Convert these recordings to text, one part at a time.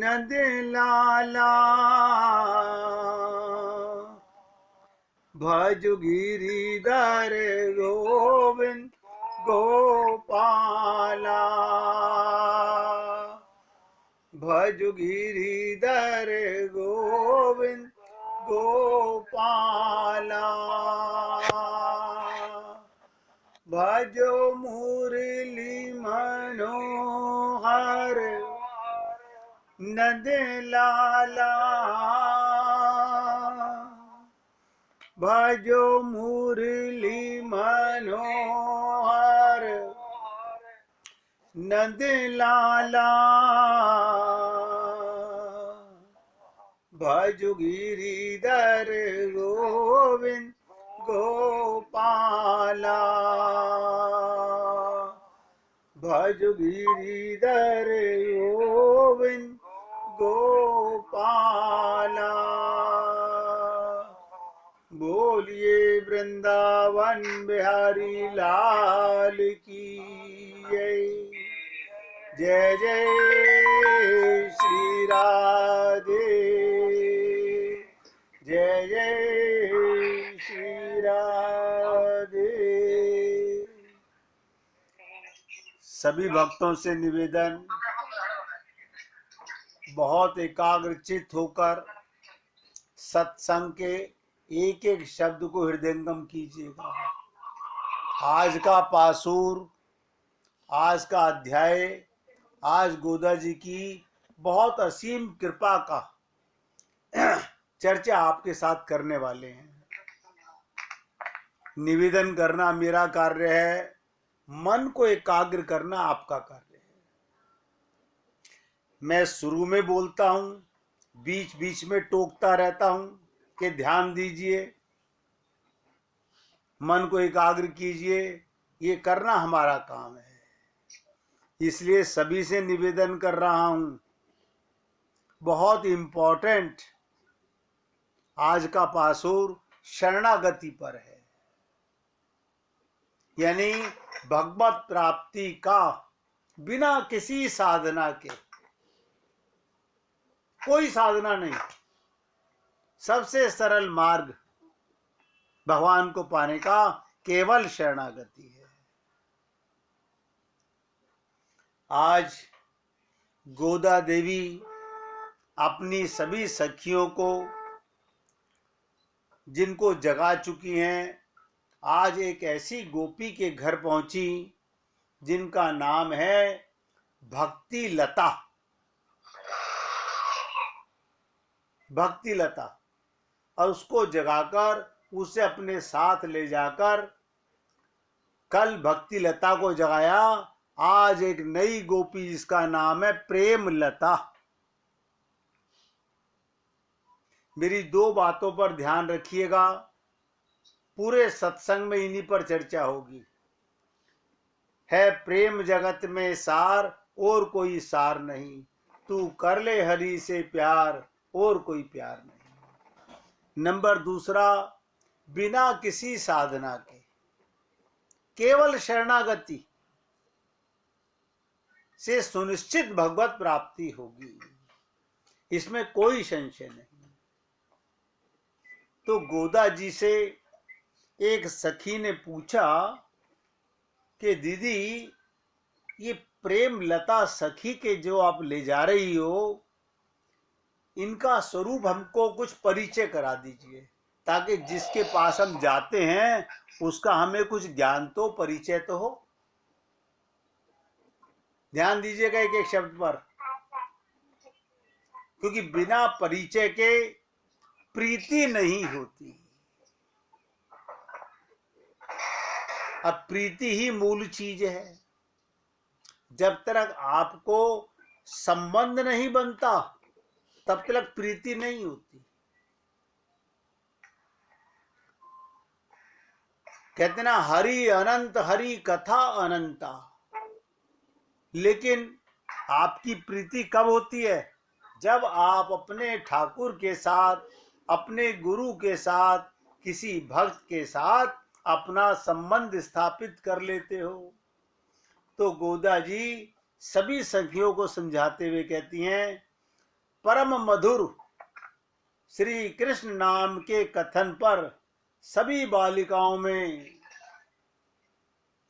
नंद लाला भज गिरिधर गोविंद गोपाला भज गिरिधर गोविंद गोपाला भजो मुरली मनोहर नंद लाला भजो मुरली मनोहर नंद लाला भजो गिरिधर गोविंद गोपाला भजो गिरिधर गोविंद गोपाला बोलिए वृंदावन बिहारी लाल की जय जय श्री राधे जय जय श्री राधे। सभी भक्तों से निवेदन, बहुत एकाग्रचित होकर सत्संग के एक एक शब्द को हृदयंगम कीजिएगा। आज का पासूर, आज का अध्याय, आज गोदा जी की बहुत असीम कृपा का चर्चा आपके साथ करने वाले हैं। निवेदन करना मेरा कार्य है, मन को एकाग्र करना आपका कार्य है। मैं शुरू में बोलता हूं, बीच बीच में टोकता रहता हूं कि ध्यान दीजिए, मन को एकाग्र कीजिए, ये करना हमारा काम है। इसलिए सभी से निवेदन कर रहा हूं, बहुत इंपॉर्टेंट आज का पासूर शरणागति पर है, यानी भगवत प्राप्ति का बिना किसी साधना के, कोई साधना नहीं, सबसे सरल मार्ग भगवान को पाने का केवल शरणागति है। आज गोदा देवी अपनी सभी सखियों को, जिनको जगा चुकी हैं, आज एक ऐसी गोपी के घर पहुंची जिनका नाम है भक्ति लता। भक्ति लता, और उसको जगाकर उसे अपने साथ ले जाकर, कल भक्ति लता को जगाया, आज एक नई गोपी जिसका नाम है प्रेम लता। मेरी दो बातों पर ध्यान रखिएगा, पूरे सत्संग में इन्हीं पर चर्चा होगी। है प्रेम जगत में सार, और कोई सार नहीं, तू कर ले हरि से प्यार, और कोई प्यार नहीं। नंबर दूसरा, बिना किसी साधना के केवल शरणागति से सुनिश्चित भगवत प्राप्ति होगी, इसमें कोई संशय नहीं। तो गोदा जी से एक सखी ने पूछा कि दीदी, ये प्रेम लता सखी के जो आप ले जा रही हो, इनका स्वरूप हमको कुछ परिचय करा दीजिए, ताकि जिसके पास हम जाते हैं उसका हमें कुछ ज्ञान तो, परिचय तो हो। ध्यान दीजिएगा एक एक शब्द पर, क्योंकि बिना परिचय के प्रीति नहीं होती। अब प्रीति ही मूल चीज है। जब तक आपको संबंध नहीं बनता, तब तक प्रीति नहीं होती। कहते ना, हरि अनंत हरि कथा अनंता। लेकिन आपकी प्रीति कब होती है? जब आप अपने ठाकुर के साथ, अपने गुरु के साथ, किसी भक्त के साथ अपना संबंध स्थापित कर लेते हो। तो गोदा जी सभी सखियों को समझाते हुए कहती हैं, परम मधुर श्री कृष्ण नाम के कथन पर सभी बालिकाओं में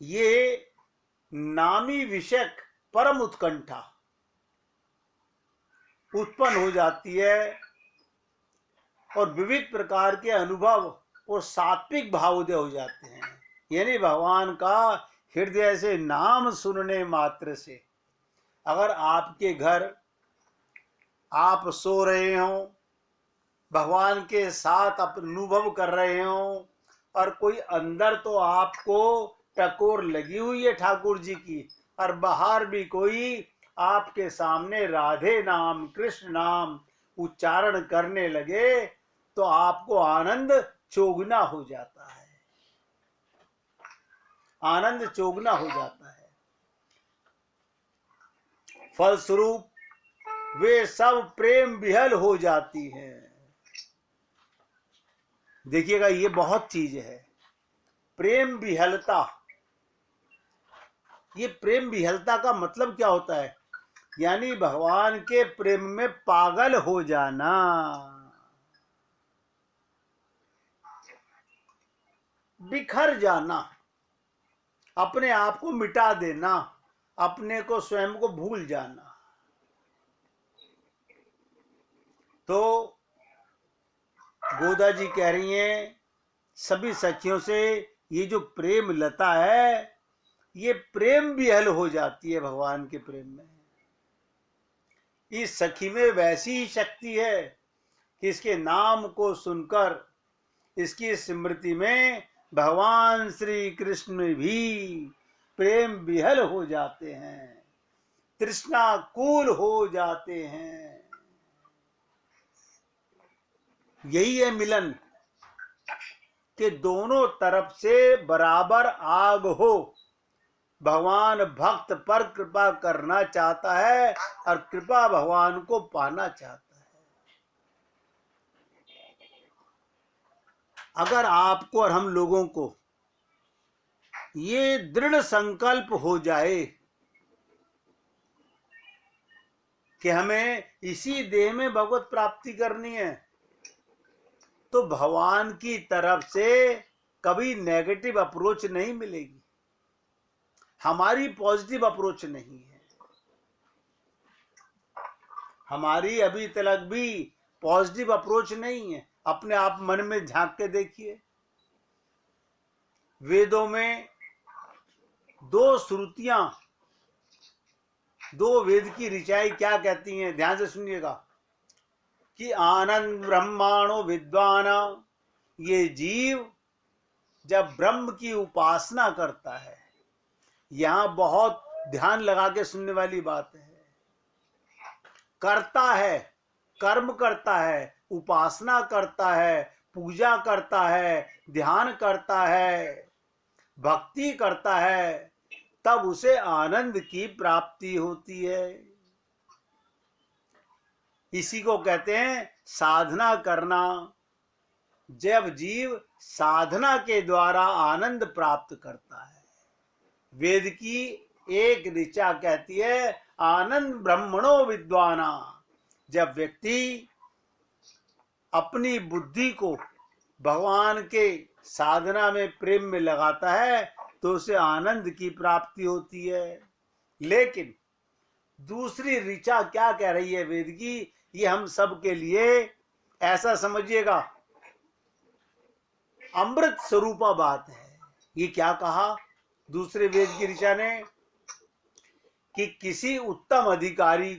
ये नामी विषयक परम उत्कंठा उत्पन्न हो जाती है और विविध प्रकार के अनुभव और सात्विक भावोदय हो जाते हैं। यानी भगवान का हृदय से नाम सुनने मात्र से अगर आपके घर आप सो रहे हो, भगवान के साथ अनुभव कर रहे हो और कोई अंदर तो आपको टकोर लगी हुई है ठाकुर जी की, और बाहर भी कोई आपके सामने राधे नाम कृष्ण नाम उच्चारण करने लगे तो आपको आनंद चौगुना हो जाता है, आनंद चौगुना हो जाता है। फलस्वरूप वे सब प्रेम विहल हो जाती हैं। देखिएगा, ये बहुत चीज है प्रेम विहलता। ये प्रेम विहलता का मतलब क्या होता है? यानी भगवान के प्रेम में पागल हो जाना, बिखर जाना, अपने आप को मिटा देना, अपने को स्वयं को भूल जाना। तो गोदा जी कह रही हैं सभी सखियों से, ये जो प्रेम लता है ये प्रेम विहल हो जाती है भगवान के प्रेम में। इस सखी में वैसी ही शक्ति है कि इसके नाम को सुनकर इसकी स्मृति में भगवान श्री कृष्ण में भी प्रेम विहल हो जाते हैं, तृष्णा कूल हो जाते हैं। यही है मिलन कि दोनों तरफ से बराबर आग हो। भगवान भक्त पर कृपा करना चाहता है और कृपा भगवान को पाना चाहता है। अगर आपको और हम लोगों को ये दृढ़ संकल्प हो जाए कि हमें इसी देह में भगवत प्राप्ति करनी है, तो भगवान की तरफ से कभी नेगेटिव अप्रोच नहीं मिलेगी, हमारी पॉजिटिव अप्रोच नहीं है। हमारी अभी तक भी पॉजिटिव अप्रोच नहीं है। अपने आप मन में झांक के देखिए, वेदों में दो श्रुतियां, दो वेद की ऋचाएं क्या कहती हैं, ध्यान से सुनिएगा कि आनंद ब्रह्माणो विद्वान, ये जीव जब ब्रह्म की उपासना करता है, यहां बहुत ध्यान लगा के सुनने वाली बात है, करता है, कर्म करता है, उपासना करता है, पूजा करता है, ध्यान करता है, भक्ति करता है, तब उसे आनंद की प्राप्ति होती है। इसी को कहते हैं साधना करना। जब जीव साधना के द्वारा आनंद प्राप्त करता है, वेद की एक ऋचा कहती है आनंद ब्रह्मणो विद्वाना। जब व्यक्ति अपनी बुद्धि को भगवान के साधना में प्रेम में लगाता है तो उसे आनंद की प्राप्ति होती है। लेकिन दूसरी ऋचा क्या कह रही है वेद की, ये हम सब के लिए ऐसा समझिएगा अमृत स्वरूपा बात है। ये क्या कहा दूसरे वेद की ऋचा ने कि किसी उत्तम अधिकारी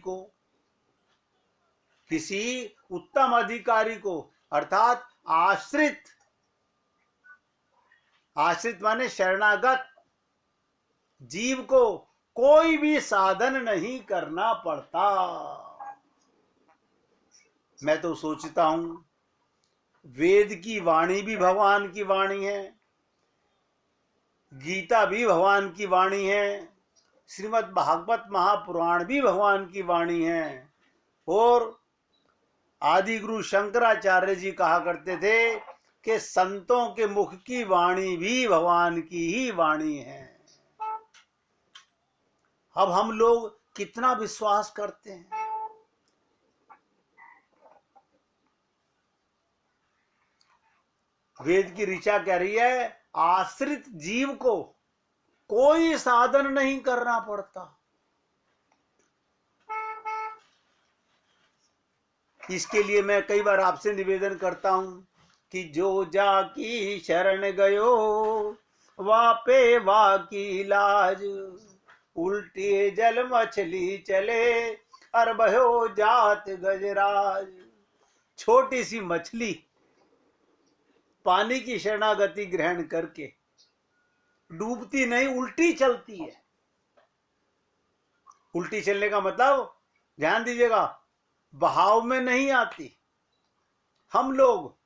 को अर्थात आश्रित माने शरणागत जीव को कोई भी साधन नहीं करना पड़ता। मैं तो सोचता हूं वेद की वाणी भी भगवान की वाणी है, गीता भी भगवान की वाणी है, श्रीमद् भागवत महापुराण भी भगवान की वाणी है, और आदि गुरु शंकराचार्य जी कहा करते थे कि संतों के मुख की वाणी भी भगवान की ही वाणी है। अब हम लोग कितना विश्वास करते हैं? वेद की ऋचा कह रही है आश्रित जीव को कोई साधन नहीं करना पड़ता। इसके लिए मैं कई बार आपसे निवेदन करता हूं कि जो जाकी शरण गयो वापे वाकी लाज, उल्टी जल मछली चले और भयो जात गजराज। छोटी सी मछली पानी की शरणागति ग्रहण करके डूबती नहीं, उल्टी चलती है। उल्टी चलने का मतलब ध्यान दीजिएगा, बहाव में नहीं आती। हम लोग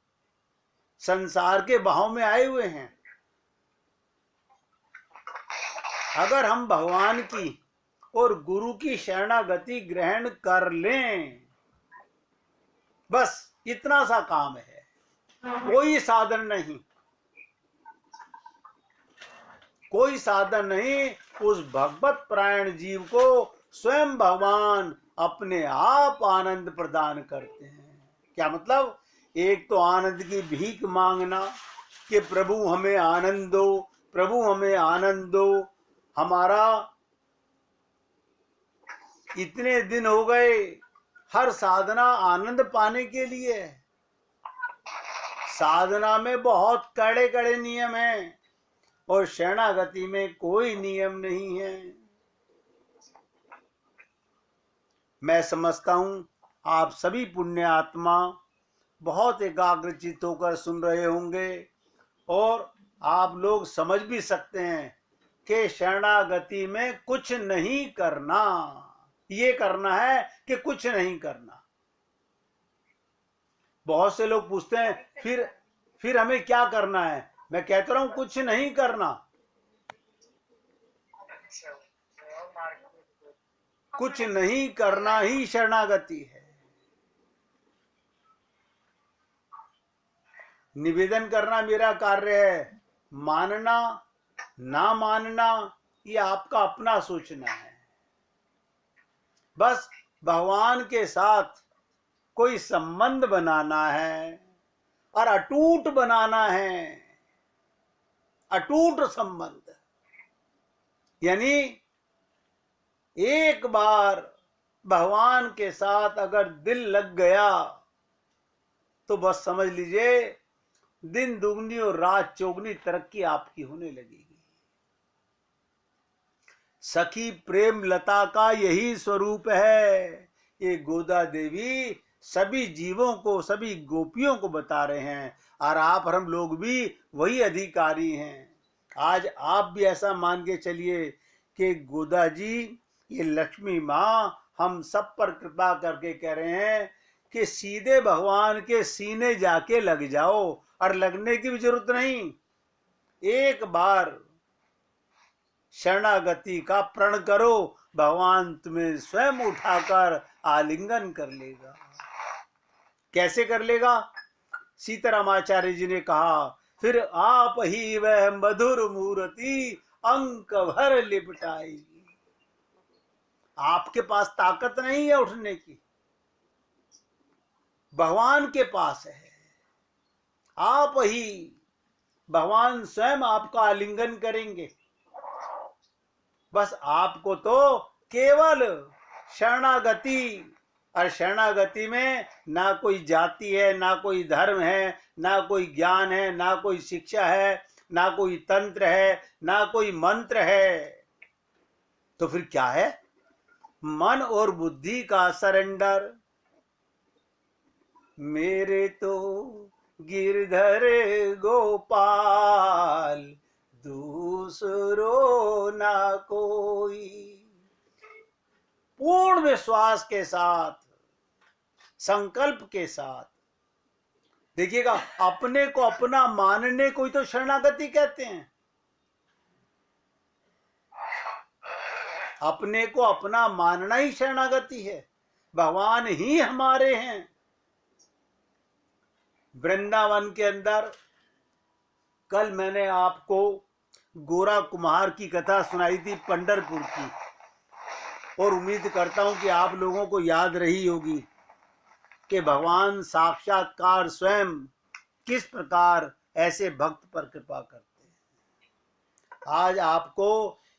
संसार के बहाव में आए हुए हैं। अगर हम भगवान की और गुरु की शरणागति ग्रहण कर लें, बस इतना सा काम है, कोई साधन नहीं, कोई साधन नहीं। उस भगवत परायण जीव को स्वयं भगवान अपने आप आनंद प्रदान करते हैं। क्या मतलब? एक तो आनंद की भीख मांगना कि प्रभु हमें आनंद दो, प्रभु हमें आनंद दो। हमारा इतने दिन हो गए, हर साधना आनंद पाने के लिए। साधना में बहुत कड़े कड़े नियम हैं और शरणागति में कोई नियम नहीं है। मैं समझता हूं आप सभी पुण्य आत्मा बहुत एकाग्रचित होकर सुन रहे होंगे और आप लोग समझ भी सकते हैं कि शरणागति में कुछ नहीं करना, ये करना है कि कुछ नहीं करना। बहुत से लोग पूछते हैं फिर हमें क्या करना है? मैं कहता रहा हूं कुछ नहीं करना। कुछ नहीं करना ही शरणागति है। निवेदन करना मेरा कार्य है, मानना ना मानना ये आपका अपना सोचना है। बस भगवान के साथ कोई संबंध बनाना है और अटूट बनाना है, अटूट संबंध। यानी एक बार भगवान के साथ अगर दिल लग गया तो बस समझ लीजिए दिन दुगनी और रात चौगनी तरक्की आपकी होने लगेगी। सखी प्रेम लता का यही स्वरूप है। ये गोदा देवी सभी जीवों को, सभी गोपियों को बता रहे हैं और आप और हम लोग भी वही अधिकारी हैं। आज आप भी ऐसा मान के चलिए कि गोदा जी, ये लक्ष्मी माँ हम सब पर कृपा करके कह रहे हैं कि सीधे भगवान के सीने जाके लग जाओ और लगने की भी जरूरत नहीं। एक बार शरणागति का प्रण करो, भगवान तुम्हें स्वयं उठाकर आलिंगन कर लेगा। कैसे कर लेगा? सीतारामाचार्य जी ने कहा, फिर आप ही वह मधुर मूर्ति अंक भर लिपटाएगी। आपके पास ताकत नहीं है उठने की, भगवान के पास है। आप ही, भगवान स्वयं आपका आलिंगन करेंगे। बस आपको तो केवल शरणागति, और शरणागति में ना कोई जाति है, ना कोई धर्म है, ना कोई ज्ञान है, ना कोई शिक्षा है, ना कोई तंत्र है, ना कोई मंत्र है। तो फिर क्या है? मन और बुद्धि का सरेंडर। मेरे तो गिरधर गोपाल दूसरो ना कोई। पूर्ण विश्वास के साथ, संकल्प के साथ। देखिएगा, अपने को अपना मानने को ही तो शरणागति कहते हैं। अपने को अपना मानना ही शरणागति है। भगवान ही हमारे हैं। वृंदावन के अंदर कल मैंने आपको गोरा कुम्हार की कथा सुनाई थी, पंढरपुर की, और उम्मीद करता हूं कि आप लोगों को याद रही होगी कि भगवान साक्षात्कार स्वयं किस प्रकार ऐसे भक्त पर कृपा करते हैं। आज आपको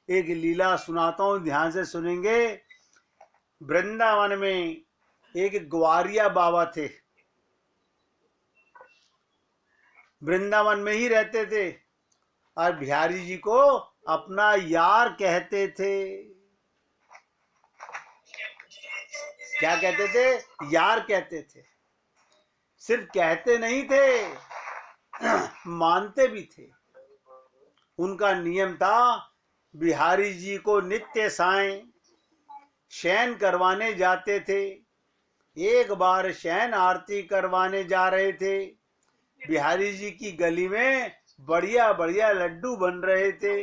एक लीला सुनाता हूं, ध्यान से सुनेंगे। वृंदावन में एक ग्वारिया बाबा थे, वृंदावन में ही रहते थे और बिहारी जी को अपना यार कहते थे। क्या कहते थे? यार कहते थे। सिर्फ कहते नहीं थे, मानते भी थे। उनका नियम था, बिहारी जी को नित्य सायं शयन करवाने जाते थे। एक बार शयन आरती करवाने जा रहे थे, बिहारी जी की गली में बढ़िया बढ़िया लड्डू बन रहे थे,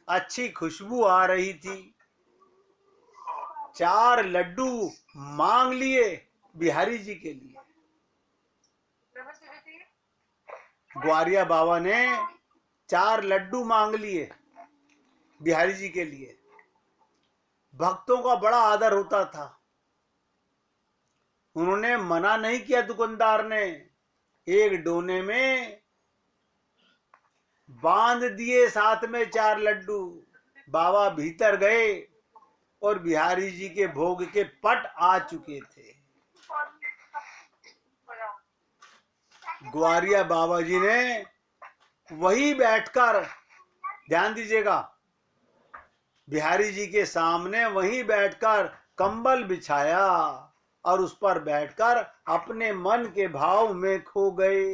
अच्छी खुशबू आ रही थी। 4 लड्डू मांग लिए बिहारी जी के लिए। ग्वारिया बाबा ने 4 लड्डू मांग लिए बिहारी जी के लिए। भक्तों का बड़ा आदर होता था, उन्होंने मना नहीं किया। दुकानदार ने एक डोने में बांध दिए, साथ में 4 लड्डू। बाबा भीतर गए और बिहारी जी के भोग के पट आ चुके थे। ग्वारिया बाबा जी ने वही बैठकर, ध्यान दीजिएगा, बिहारी जी के सामने वहीं बैठकर कंबल बिछाया और उस पर बैठकर अपने मन के भाव में खो गए।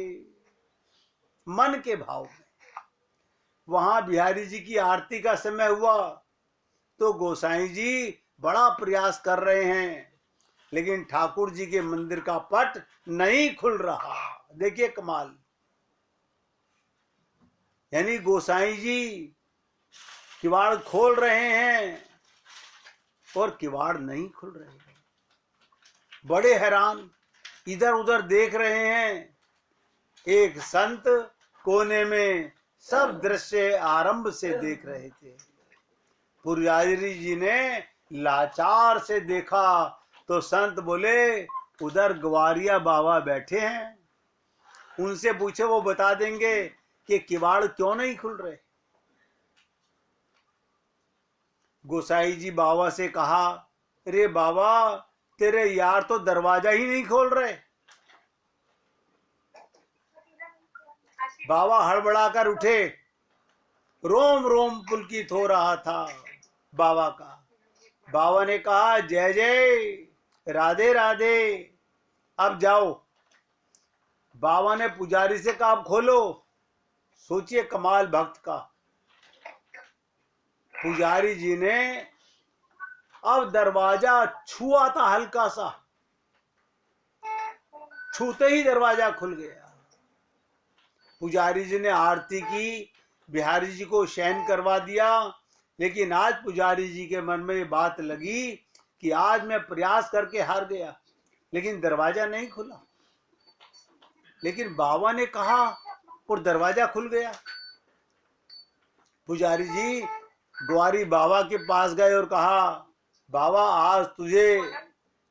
मन के भाव में। वहां बिहारी जी की आरती का समय हुआ तो गोसाई जी बड़ा प्रयास कर रहे हैं, लेकिन ठाकुर जी के मंदिर का पट नहीं खुल रहा। देखिए कमाल, यानी गोसाई जी किवाड़ खोल रहे हैं और किवाड़ नहीं खुल रहे हैं। बड़े हैरान, इधर उधर देख रहे हैं। एक संत कोने में सब दृश्य आरंभ से देख रहे थे। पुजारी जी ने लाचार से देखा तो संत बोले, उधर ग्वारिया बाबा बैठे हैं, उनसे पूछे, वो बता देंगे कि किवाड़ क्यों नहीं खुल रहे। गोसाई जी बाबा से कहा, अरे बाबा, तेरे यार तो दरवाजा ही नहीं खोल रहे। बाबा हड़बड़ाकर उठे, रोम रोम पुलकित हो रहा था बाबा का। बाबा ने कहा, जय जय, राधे राधे, अब जाओ। बाबा ने पुजारी से कहा, खोलो। सोचिए कमाल भक्त का। पुजारी जी ने अब दरवाजा छुआ था, हल्का सा, छूते ही दरवाजा खुल गया। पुजारी जी ने आरती की, बिहारी जी को शयन करवा दिया। लेकिन आज पुजारी जी के मन में ये बात लगी कि आज मैं प्रयास करके हार गया, लेकिन दरवाजा नहीं खुला। लेकिन बाबा ने कहा और दरवाजा खुल गया। पुजारी जी ग्वारी बाबा के पास गए और कहा, बाबा, आज तुझे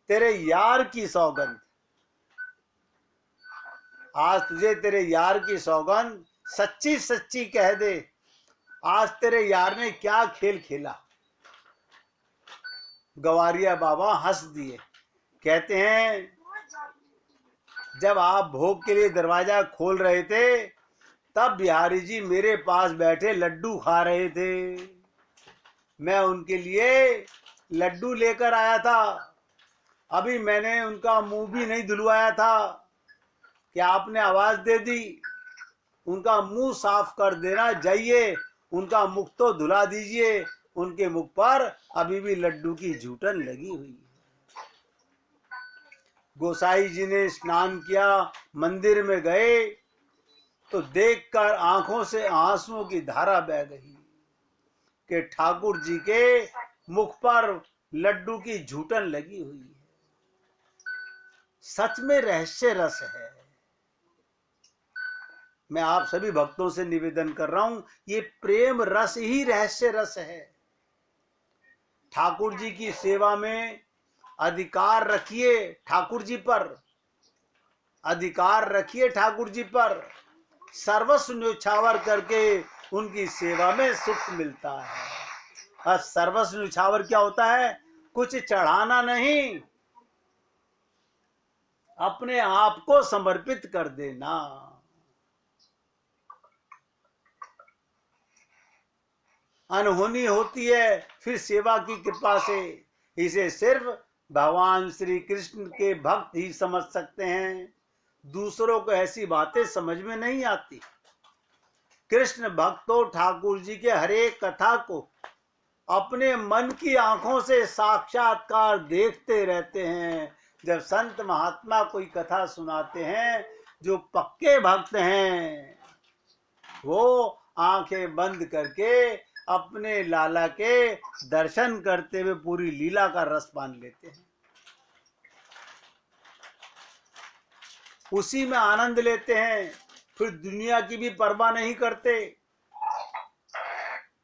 तेरे यार की सौगंध, आज तुझे तेरे यार की सौगंध, सच्ची सच्ची कह दे, आज तेरे यार ने क्या खेल खेला। ग्वारिया बाबा हंस दिए, कहते हैं, जब आप भोग के लिए दरवाजा खोल रहे थे तब बिहारी जी मेरे पास बैठे लड्डू खा रहे थे। मैं उनके लिए लड्डू लेकर आया था। अभी मैंने उनका मुंह भी नहीं धुलवाया था कि आपने आवाज दे दी, उनका मुंह साफ कर देना, जाइए उनका मुख तो धुला दीजिए, उनके मुख पर अभी भी लड्डू की झूठन लगी हुई है। गोसाई जी ने स्नान किया, मंदिर में गए तो देखकर आंखों से आंसुओं की धारा बह गई कि ठाकुर जी के मुख पर लड्डू की झूठन लगी हुई है। सच में रहस्य रस है। मैं आप सभी भक्तों से निवेदन कर रहा हूं, ये प्रेम रस ही रहस्य रस है। ठाकुर जी की सेवा में अधिकार रखिए ठाकुर जी पर, अधिकार रखिए ठाकुर जी पर। सर्वस्व न्योछावर करके उनकी सेवा में सुख मिलता है। और सर्वस्व न्योछावर क्या होता है? कुछ चढ़ाना नहीं, अपने आप को समर्पित कर देना। अनहोनी होती है फिर सेवा की कृपा से। इसे सिर्फ भगवान श्री कृष्ण के भक्त ही समझ सकते हैं। दूसरों को ऐसी बातें समझ में नहीं आती। कृष्ण भक्तों ठाकुर जी के हर एक कथा को अपने मन की आंखों से साक्षात्कार देखते रहते हैं। जब संत महात्मा कोई कथा सुनाते हैं, जो पक्के भक्त हैं वो आंखें बंद करके अपने लाला के दर्शन करते हुए पूरी लीला का रस पान लेते हैं, उसी में आनंद लेते हैं, फिर दुनिया की भी परवाह नहीं करते।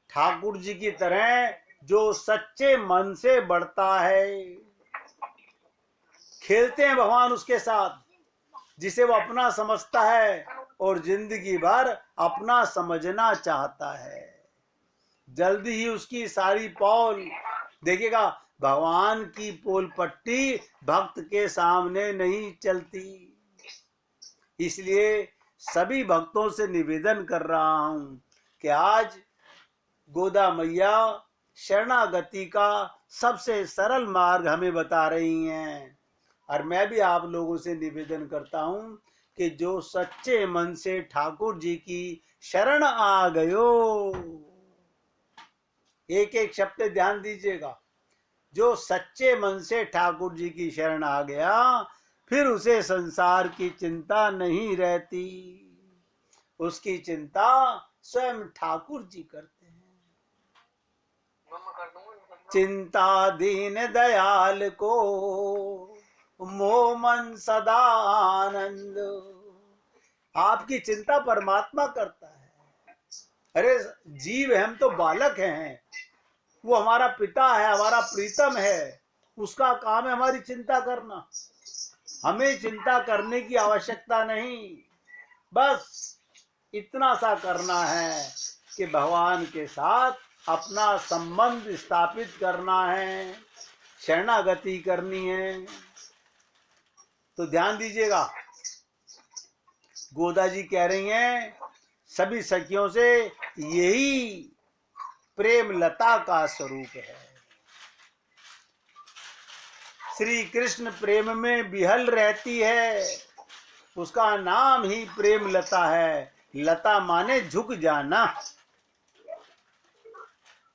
ठाकुर जी की तरह जो सच्चे मन से बढ़ता है, खेलते हैं भगवान उसके साथ, जिसे वो अपना समझता है और जिंदगी भर अपना समझना चाहता है। जल्दी ही उसकी सारी पौल देखिएगा, भगवान की पोल पट्टी भक्त के सामने नहीं चलती। इसलिए सभी भक्तों से निवेदन कर रहा हूं कि आज गोदा मैया शरणागति का सबसे सरल मार्ग हमें बता रही हैं। और मैं भी आप लोगों से निवेदन करता हूं कि जो सच्चे मन से ठाकुर जी की शरण आ गयो, एक एक शब्द ध्यान दीजिएगा, जो सच्चे मन से ठाकुर जी की शरण आ गया फिर उसे संसार की चिंता नहीं रहती। उसकी चिंता स्वयं ठाकुर जी करते हैं। चिंता दीन दयाल को मोह मन सदा आनंद। आपकी चिंता परमात्मा करता है। अरे जीव हम तो बालक हैं, वो हमारा पिता है, हमारा प्रीतम है, उसका काम है हमारी चिंता करना। हमें चिंता करने की आवश्यकता नहीं, बस इतना सा करना है कि भगवान के साथ अपना संबंध स्थापित करना है, शरणागति करनी है। तो ध्यान दीजिएगा, गोदा जी कह रही हैं सभी सखियों से, यही प्रेम लता का स्वरूप है। श्री कृष्ण प्रेम में बिहल रहती है, उसका नाम ही प्रेम लता है। लता माने झुक जाना।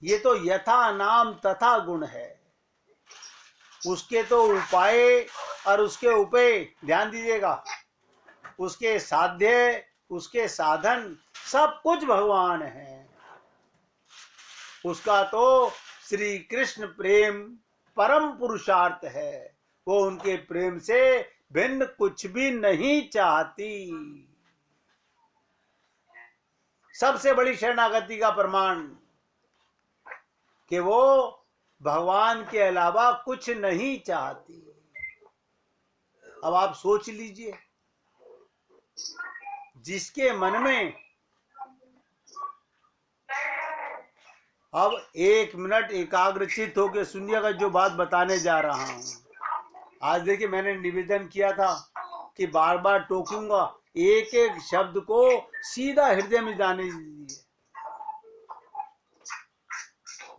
ये तो यथा नाम तथा गुण है। उसके तो उपाय और उसके उपाय ध्यान दीजिएगा, उसके साध्य, उसके साधन सब कुछ भगवान है। उसका तो श्री कृष्ण प्रेम परम पुरुषार्थ है। वो उनके प्रेम से भिन्न कुछ भी नहीं चाहती। सबसे बड़ी शरणागति का प्रमाण कि वो भगवान के अलावा कुछ नहीं चाहती। अब आप सोच लीजिए, जिसके मन में, अब एक मिनट एकाग्रचित होकर सुनिएगा जो बात बताने जा रहा हूं। आज देखिए, मैंने निवेदन किया था कि बार बार टोकूंगा, एक एक शब्द को सीधा हृदय में जाने दीजिए।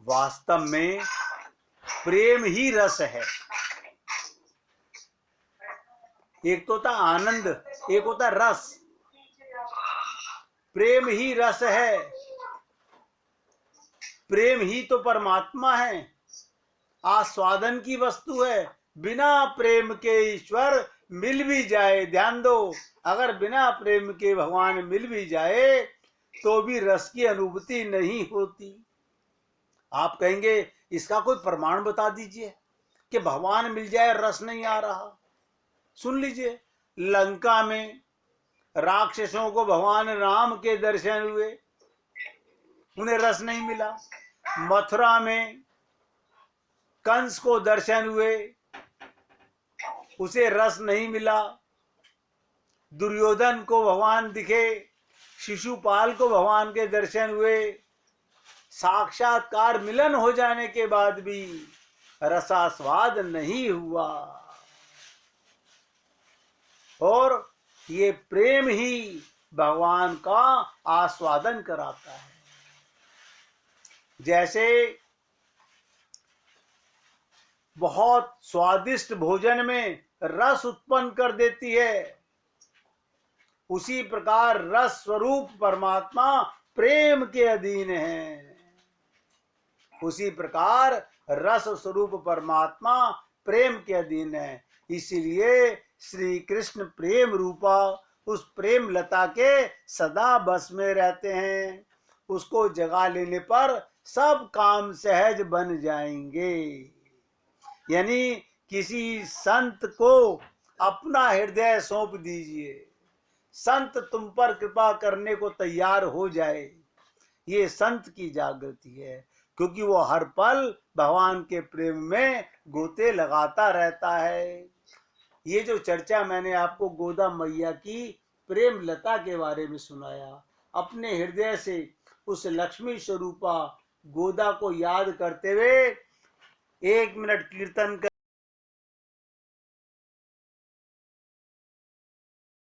वास्तव में प्रेम ही रस है। एक तो होता आनंद, एक होता रस। प्रेम ही रस है, प्रेम ही तो परमात्मा है, आस्वादन की वस्तु है। बिना प्रेम के ईश्वर मिल भी जाए, ध्यान दो, अगर बिना प्रेम के भगवान मिल भी जाए तो भी रस की अनुभूति नहीं होती। आप कहेंगे इसका कोई प्रमाण बता दीजिए कि भगवान मिल जाए रस नहीं आ रहा। सुन लीजिए, लंका में राक्षसों को भगवान राम के दर्शन हुए, उन्हें रस नहीं मिला। मथुरा में कंस को दर्शन हुए, उसे रस नहीं मिला। दुर्योधन को भगवान दिखे, शिशुपाल को भगवान के दर्शन हुए, साक्षात्कार मिलन हो जाने के बाद भी रसास्वाद नहीं हुआ। और ये प्रेम ही भगवान का आस्वादन कराता है। जैसे बहुत स्वादिष्ट भोजन में रस उत्पन्न कर देती है, उसी प्रकार रस स्वरूप परमात्मा प्रेम के अधीन है। उसी प्रकार रस स्वरूप परमात्मा प्रेम के अधीन है। इसीलिए श्री कृष्ण प्रेम रूपा उस प्रेम लता के सदा बस में रहते हैं। उसको जगा लेने पर सब काम सहज बन जाएंगे। यानी किसी संत को अपना हृदय सौंप दीजिए, संत तुम पर कृपा करने को तैयार हो जाए। ये संत की जागृति है, क्योंकि वो हर पल भगवान के प्रेम में गोते लगाता रहता है। ये जो चर्चा मैंने आपको गोदा मैया की प्रेम लता के बारे में सुनाया, अपने हृदय से उस लक्ष्मी स्वरूपा गोदा को याद करते हुए 1 मिनट कीर्तन कर